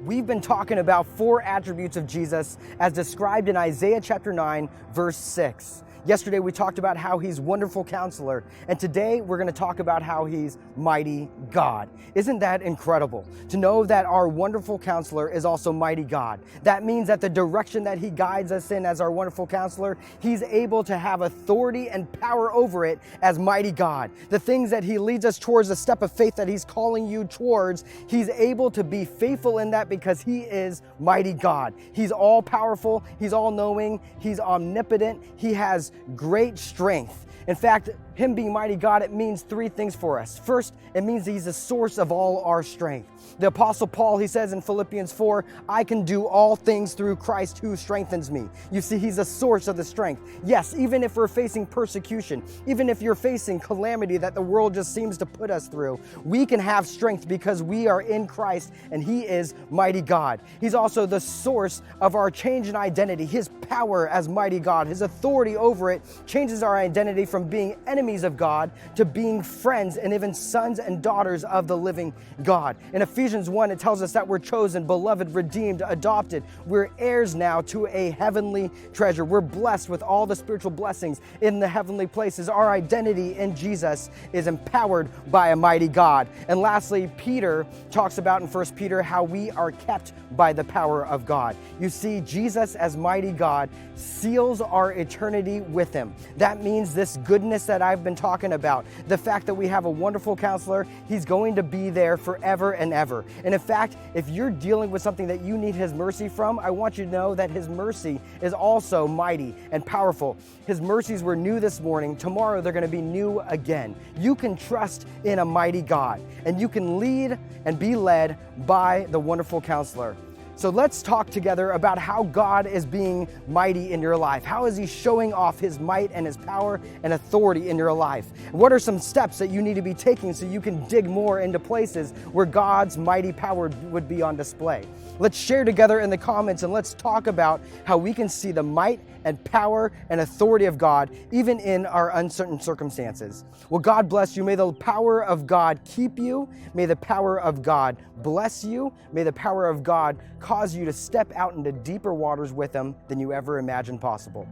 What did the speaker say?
We've been talking about 4 attributes of Jesus as described in Isaiah chapter 9, verse 6. Yesterday we talked about how he's wonderful counselor, and today we're going to talk about how he's mighty God. Isn't that incredible? To know that our wonderful counselor is also mighty God. That means that the direction that he guides us in as our wonderful counselor, he's able to have authority and power over it as mighty God. The things that he leads us towards, the step of faith that he's calling you towards, he's able to be faithful in that because he is mighty God. He's all powerful, he's all knowing, he's omnipotent, he has great strength. In fact, him being mighty God, it means 3 things for us. First, it means he's the source of all our strength. The Apostle Paul, he says in Philippians 4, I can do all things through Christ who strengthens me. You see, he's the source of the strength. Yes, even if we're facing persecution, even if you're facing calamity that the world just seems to put us through, we can have strength because we are in Christ and he is mighty God. He's also the source of our change in identity. His power as mighty God, his authority over it changes our identity from being enemies of God to being friends and even sons and daughters of the living God. In Ephesians 1, it tells us that we're chosen, beloved, redeemed, adopted. We're heirs now to a heavenly treasure. We're blessed with all the spiritual blessings in the heavenly places. Our identity in Jesus is empowered by a mighty God. And lastly, Peter talks about in 1 Peter how we are kept by the power of God. You see, Jesus as mighty God seals our eternity with him. That means this goodness that I've been talking about, the fact that we have a wonderful counselor, he's going to be there forever and ever. And in fact, if you're dealing with something that you need his mercy from, I want you to know that his mercy is also mighty and powerful. His mercies were new this morning. Tomorrow they're going to be new again. You can trust in a mighty God, and you can lead and be led by the wonderful counselor. So let's talk together about how God is being mighty in your life. How is he showing off his might and his power and authority in your life? What are some steps that you need to be taking so you can dig more into places where God's mighty power would be on display? Let's share together in the comments and let's talk about how we can see the might and power and authority of God even in our uncertain circumstances. Well, God bless you. May the power of God keep you. May the power of God bless you. May the power of God cause you to step out into deeper waters with him than you ever imagined possible.